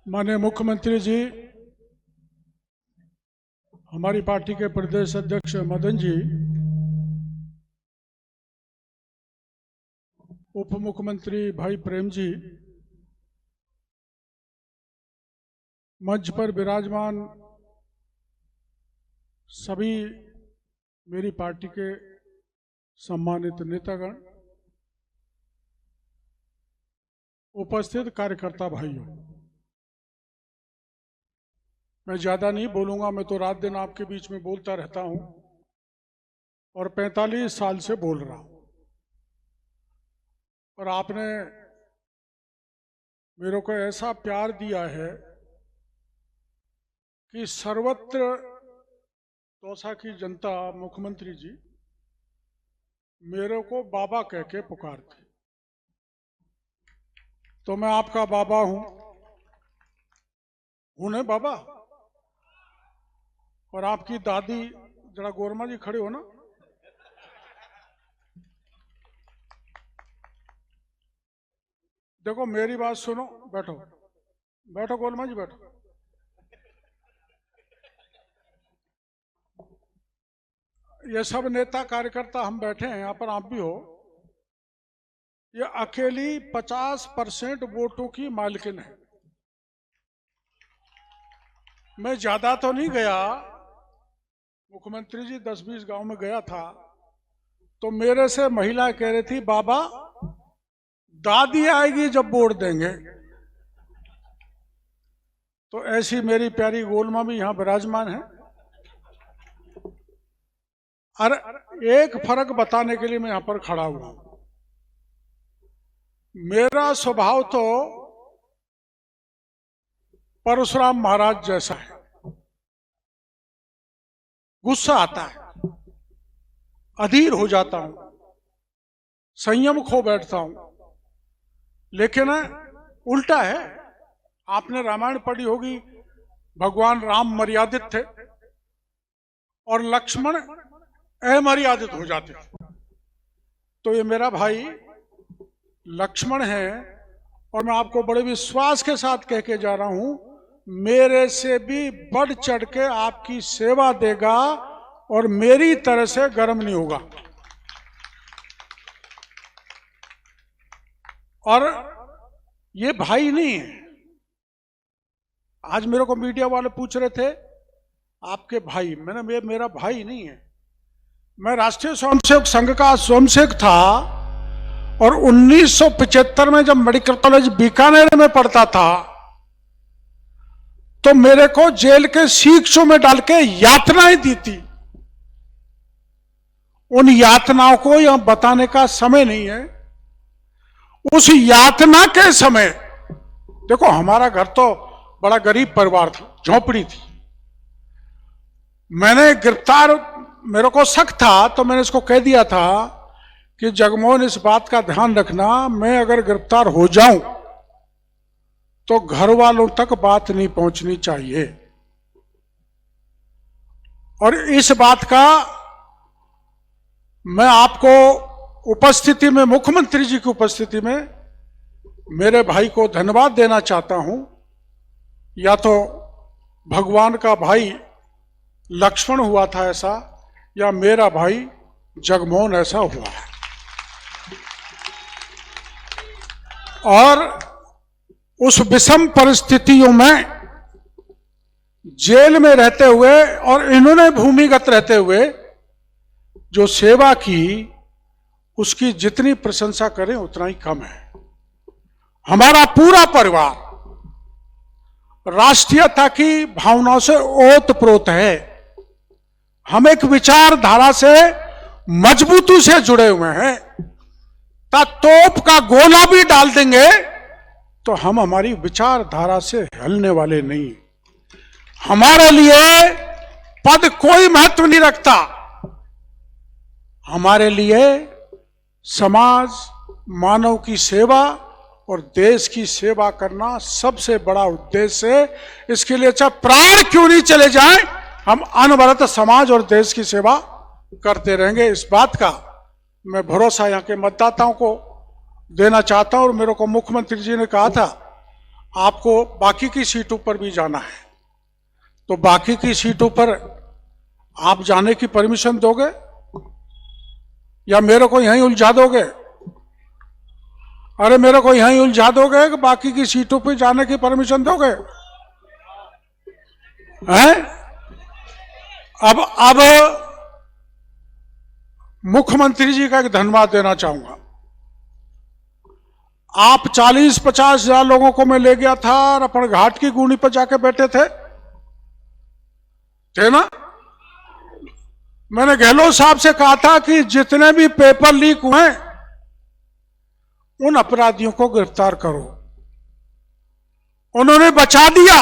माननीय मुख्यमंत्री जी, हमारी पार्टी के प्रदेश अध्यक्ष मदन जी, उप मुख्यमंत्री भाई प्रेम जी, मंच पर विराजमान सभी मेरी पार्टी के सम्मानित नेतागण, उपस्थित कार्यकर्ता भाइयों, मैं ज्यादा नहीं बोलूंगा। मैं तो रात दिन आपके बीच में बोलता रहता हूं और 45 साल से बोल रहा हूं, और आपने मेरे को ऐसा प्यार दिया है कि सर्वत्र दौसा की जनता, मुख्यमंत्री जी मेरे को बाबा कह के पुकारते। तो मैं आपका बाबा हूं ना बाबा। और आपकी दादी, जरा गोरमा जी खड़े हो ना, देखो मेरी बात सुनो, बैठो बैठो गोरमा जी बैठो। ये सब नेता कार्यकर्ता हम बैठे हैं यहाँ पर, आप भी हो। ये अकेली 50% वोटों की मालकिन है। मैं ज्यादा तो नहीं गया, मुख्यमंत्री जी 10-20 गांव में गया था, तो मेरे से महिला कह रही थी बाबा दादी आएगी जब वोट देंगे। तो ऐसी मेरी प्यारी गोलमा भी यहां विराजमान है। और एक फर्क बताने के लिए मैं यहां पर खड़ा हुआ। मेरा स्वभाव तो परशुराम महाराज जैसा है, गुस्सा आता है, अधीर हो जाता हूं, संयम खो बैठता हूं। लेकिन उल्टा है, आपने रामायण पढ़ी होगी, भगवान राम मर्यादित थे और लक्ष्मण अमर्यादित हो जाते थे। तो ये मेरा भाई लक्ष्मण है, और मैं आपको बड़े विश्वास के साथ कह के जा रहा हूं, मेरे से भी बढ़ चढ़ के आपकी सेवा देगा और मेरी तरह से गर्म नहीं होगा। और ये भाई नहीं है। आज मेरे को मीडिया वाले पूछ रहे थे आपके भाई, मैंने मेरा भाई नहीं है। मैं राष्ट्रीय स्वयंसेवक संघ का स्वयंसेवक था, और 1975 में जब मेडिकल कॉलेज बीकानेर में पढ़ता था, तो मेरे को जेल के शिक्षों में डाल के यातनाएं दी थी। उन यातनाओं को यहां बताने का समय नहीं है। उस यातना के समय, देखो हमारा घर तो बड़ा गरीब परिवार था, झोपड़ी थी। मैंने गिरफ्तार, मेरे को शक था, तो मैंने इसको कह दिया था कि जगमोहन इस बात का ध्यान रखना, मैं अगर गिरफ्तार हो जाऊं तो घर वालों तक बात नहीं पहुंचनी चाहिए। और इस बात का मैं आपको उपस्थिति में, मुख्यमंत्री जी की उपस्थिति में, मेरे भाई को धन्यवाद देना चाहता हूं। या तो भगवान का भाई लक्ष्मण हुआ था ऐसा, या मेरा भाई जगमोहन ऐसा हुआ है। और उस विषम परिस्थितियों में जेल में रहते हुए और इन्होंने भूमिगत रहते हुए जो सेवा की, उसकी जितनी प्रशंसा करें उतना ही कम है। हमारा पूरा परिवार राष्ट्रीयता की भावनाओं से ओतप्रोत है। हम एक विचारधारा से मजबूती से जुड़े हुए हैं। तोप का गोला भी डाल देंगे तो हम हमारी विचारधारा से हिलने वाले नहीं। हमारे लिए पद कोई महत्व नहीं रखता। हमारे लिए समाज, मानव की सेवा और देश की सेवा करना सबसे बड़ा उद्देश्य है। इसके लिए चाहे प्राण क्यों नहीं चले जाएं, हम अनवरत समाज और देश की सेवा करते रहेंगे। इस बात का मैं भरोसा यहाँ के मतदाताओं को देना चाहता हूं। और मेरे को मुख्यमंत्री जी ने कहा था, आपको बाकी की सीटों पर भी जाना है, तो बाकी की सीटों पर आप जाने की परमिशन दोगे या मेरे को यहीं उलझा दोगे? अरे मेरे को यहीं उलझा दोगे कि बाकी की सीटों पर जाने की परमिशन दोगे? हैं? अब मुख्यमंत्री जी का एक धन्यवाद देना चाहूंगा। आप 40-50 हजार लोगों को मैं ले गया था और अपन घाट की गुनी पर जाके बैठे थे ना? मैंने गहलोत साहब से कहा था कि जितने भी पेपर लीक हुए उन अपराधियों को गिरफ्तार करो। उन्होंने बचा दिया,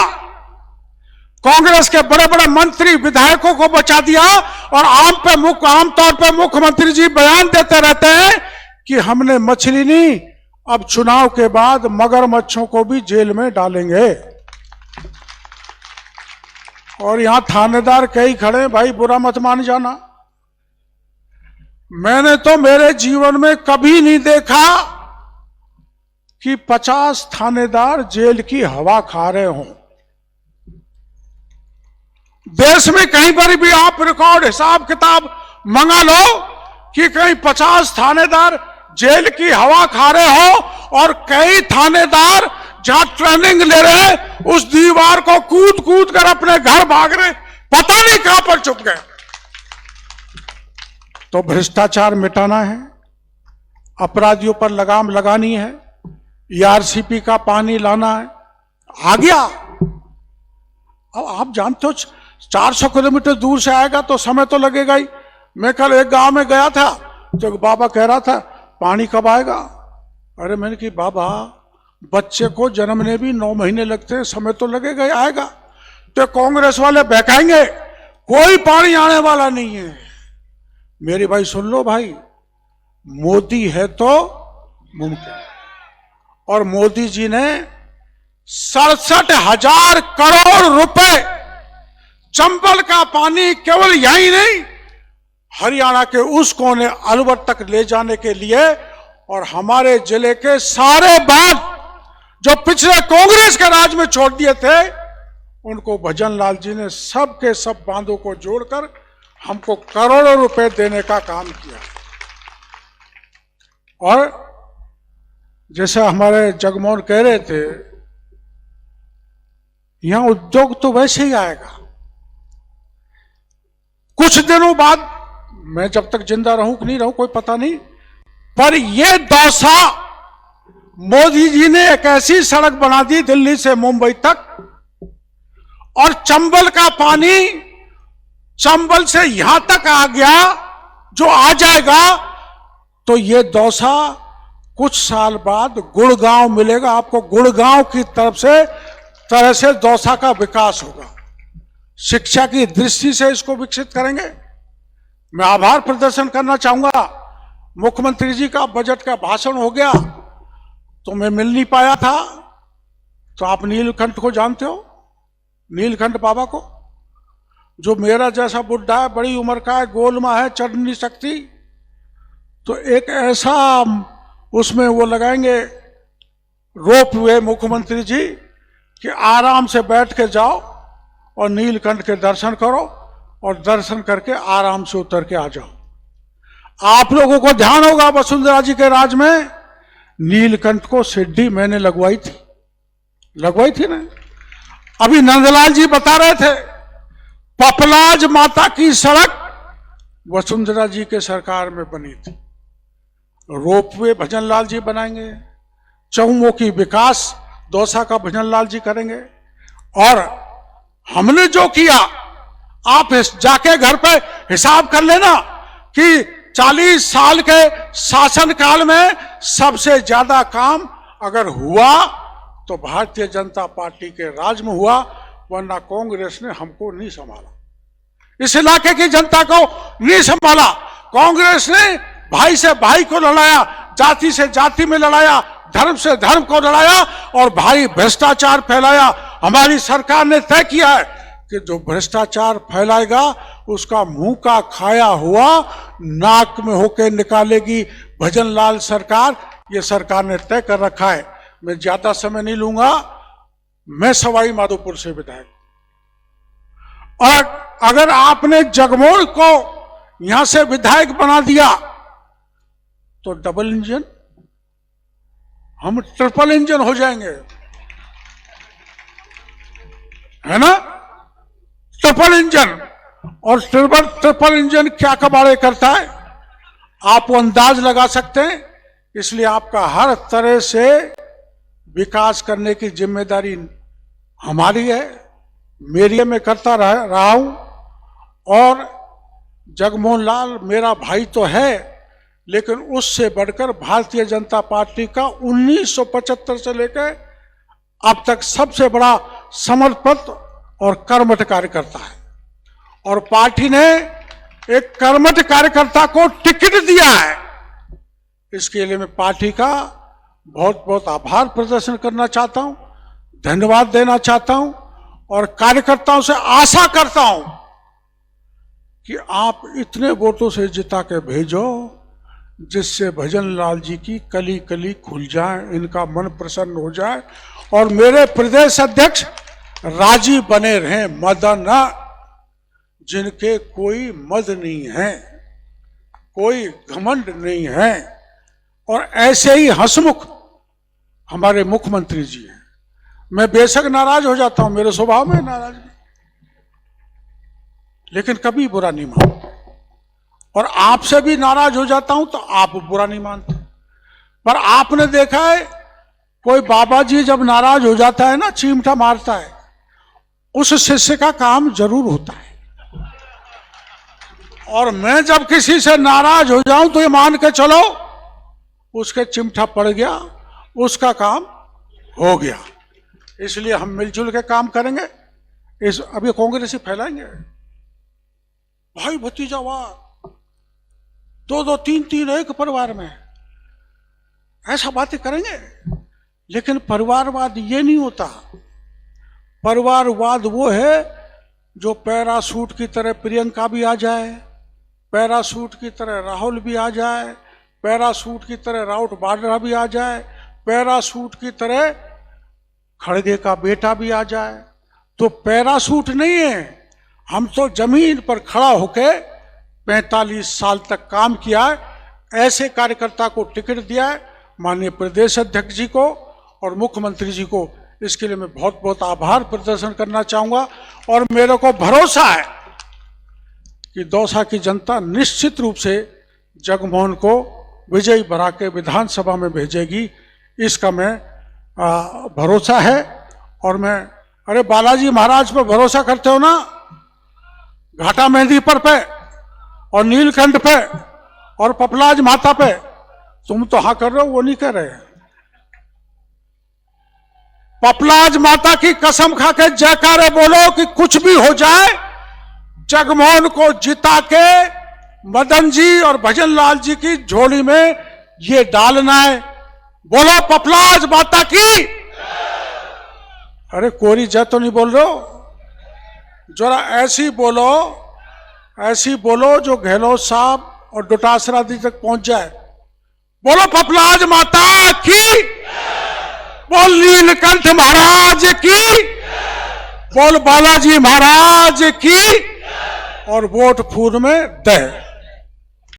कांग्रेस के बड़े बड़े मंत्री विधायकों को बचा दिया। और आमतौर पे मुख्यमंत्री जी बयान देते रहते हैं कि हमने मछली नहीं, अब चुनाव के बाद मगरमच्छों को भी जेल में डालेंगे। और यहां थानेदार कई खड़े हैं, भाई बुरा मत मान जाना। मैंने तो मेरे जीवन में कभी नहीं देखा कि 50 थानेदार जेल की हवा खा रहे हों। देश में कहीं पर भी आप रिकॉर्ड हिसाब किताब मंगा लो कि कहीं 50 थानेदार जेल की हवा खा रहे हो और कई थानेदार जहां ट्रेनिंग ले रहे उस दीवार को कूद कूद कर अपने घर भाग रहे, पता नहीं कहां पर छुप गए। तो भ्रष्टाचार मिटाना है, अपराधियों पर लगाम लगानी है, ईआरसीपी का पानी लाना है। आ गया। अब आप जानते हो 400 किलोमीटर दूर से आएगा तो समय तो लगेगा ही। मैं कल एक गांव में गया था तो बाबा कह रहा था पानी कब आएगा? अरे मैंने कि बाबा बच्चे को जन्मने भी 9 महीने लगते हैं, समय तो लगेगा ही, आएगा। तो कांग्रेस वाले बहकाएंगे कोई पानी आने वाला नहीं है। मेरी भाई सुन लो भाई, मोदी है तो मुमकिन। और मोदी जी ने 67,000 करोड़ रुपए चंबल का पानी केवल यही नहीं हरियाणा के उस कोने अलवर तक ले जाने के लिए और हमारे जिले के सारे बांध जो पिछले कांग्रेस के राज में छोड़ दिए थे उनको भजन लाल जी ने सब के सब बांधों को जोड़कर हमको करोड़ों रुपए देने का काम किया। और जैसे हमारे जगमोहन कह रहे थे, यहां उद्योग तो वैसे ही आएगा। कुछ दिनों बाद, मैं जब तक जिंदा रहूं कि नहीं रहूं कोई पता नहीं, पर यह दौसा मोदी जी ने एक ऐसी सड़क बना दी दिल्ली से मुंबई तक, और चंबल का पानी चंबल से यहां तक आ गया, जो आ जाएगा तो यह दौसा कुछ साल बाद गुड़गांव मिलेगा आपको। गुड़गांव की तरह से दौसा का विकास होगा। शिक्षा की दृष्टि से इसको विकसित करेंगे। मैं आभार प्रदर्शन करना चाहूंगा, मुख्यमंत्री जी का बजट का भाषण हो गया तो मैं मिल नहीं पाया था। तो आप नीलकंठ को जानते हो, नीलकंठ बाबा को, जो मेरा जैसा बुढ़ा है, बड़ी उम्र का है, गोलमा है, चढ़ नहीं सकती। तो एक ऐसा उसमें वो लगाएंगे रोप वे मुख्यमंत्री जी कि आराम से बैठ के जाओ और नीलकंठ के दर्शन करो और दर्शन करके आराम से उतर के आ जाओ। आप लोगों को ध्यान होगा वसुंधरा जी के राज में नीलकंठ को सीढ़ी मैंने लगवाई थी ना। अभी नंदलाल जी बता रहे थे पपलाज माता की सड़क वसुंधरा जी के सरकार में बनी थी। रोपवे भजन लाल जी बनाएंगे, चौमुखी विकास दौसा का भजन लाल जी करेंगे। और हमने जो किया, आप जाके घर पे हिसाब कर लेना कि 40 साल के शासनकाल में सबसे ज्यादा काम अगर हुआ तो भारतीय जनता पार्टी के राज में हुआ, वरना कांग्रेस ने हमको नहीं संभाला, इस इलाके की जनता को नहीं संभाला। कांग्रेस ने भाई से भाई को लड़ाया, जाति से जाति में लड़ाया, धर्म से धर्म को लड़ाया और भारी भ्रष्टाचार फैलाया। हमारी सरकार ने तय किया है कि जो भ्रष्टाचार फैलाएगा उसका मुंह का खाया हुआ नाक में होकर निकालेगी भजन लाल सरकार। ये सरकार ने तय कर रखा है। मैं ज्यादा समय नहीं लूंगा, मैं सवाई माधोपुर से विधायक, और अगर आपने जगमोहन को यहां से विधायक बना दिया तो डबल इंजन, हम ट्रिपल इंजन हो जाएंगे, है ना? Triple engine. और ट्रिपल इंजन क्या कबाड़े करता है आप वो अंदाज लगा सकते हैं। इसलिए आपका हर तरह से विकास करने की जिम्मेदारी हमारी है, मेरी मैं करता रहा हूं। और जगमोहन लाल मेरा भाई तो है, लेकिन उससे बढ़कर भारतीय जनता पार्टी का 1975 से लेकर अब तक सबसे बड़ा समर्पित और कर्मठ कार्यकर्ता है। और पार्टी ने एक कर्मठ कार्यकर्ता को टिकट दिया है, इसके लिए मैं पार्टी का बहुत बहुत आभार प्रदर्शन करना चाहता हूं, धन्यवाद देना चाहता हूं। और कार्यकर्ताओं से आशा करता हूं कि आप इतने वोटों से जिता के भेजो जिससे भजन लाल जी की कली कली खुल जाए, इनका मन प्रसन्न हो जाए और मेरे प्रदेश अध्यक्ष राजी बने रहें, मदन जिनके कोई मद नहीं है, कोई घमंड नहीं है। और ऐसे ही हंसमुख हमारे मुख्यमंत्री जी हैं। मैं बेशक नाराज हो जाता हूं, मेरे स्वभाव में नाराजगी, लेकिन कभी बुरा नहीं मानता। और आपसे भी नाराज हो जाता हूं तो आप बुरा नहीं मानते। पर आपने देखा है कोई बाबा जी जब नाराज हो जाता है ना, चिमटा मारता है, उस शिष्य का काम जरूर होता है। और मैं जब किसी से नाराज हो जाऊं तो ये मान के चलो उसके चिमटा पड़ गया, उसका काम हो गया। इसलिए हम मिलजुल के काम करेंगे। अभी कांग्रेस ही फैलाएंगे, भाई भतीजावाद, दो दो तीन तीन एक परिवार में, ऐसा बातें करेंगे। लेकिन परिवारवाद ये नहीं होता। परिवारवाद वो है जो पैरासूट की तरह प्रियंका भी आ जाए, पैरासूट की तरह राहुल भी आ जाए, पैरासूट की तरह राउत बाड्रा भी आ जाए, पैरासूट की तरह खड़गे का बेटा भी आ जाए। तो पैरासूट नहीं है, हम तो जमीन पर खड़ा होके 45 साल तक काम किया है। ऐसे कार्यकर्ता को टिकट दिया है, माननीय प्रदेश अध्यक्ष जी को और मुख्यमंत्री जी को। इसके लिए मैं बहुत बहुत आभार प्रदर्शन करना चाहूंगा। और मेरे को भरोसा है कि दौसा की जनता निश्चित रूप से जगमोहन को विजयी बना के विधानसभा में भेजेगी, इसका मैं भरोसा है। और मैं, अरे बालाजी महाराज पर भरोसा करते हो ना, घाटा मेहंदी पे और नीलकंठ पे और पपलाज माता पे, तुम तो हाँ कर रहे हो, वो नहीं कर रहे। पपलाज माता की कसम खा के जयकारे बोलो कि कुछ भी हो जाए जगमोहन को जिता के मदन जी और भजन लाल जी की झोली में ये डालना है। बोलो पपलाज माता की। अरे कोरी जय तो नहीं बोल रहे हो, जरा ऐसी बोलो, ऐसी बोलो जो गहलोत साहब और डोटासरा दी तक पहुंच जाए। बोलो पपलाज माता की, बोल नीलकंठ महाराज की, बोल बालाजी महाराज की, और वोट फूल में दे।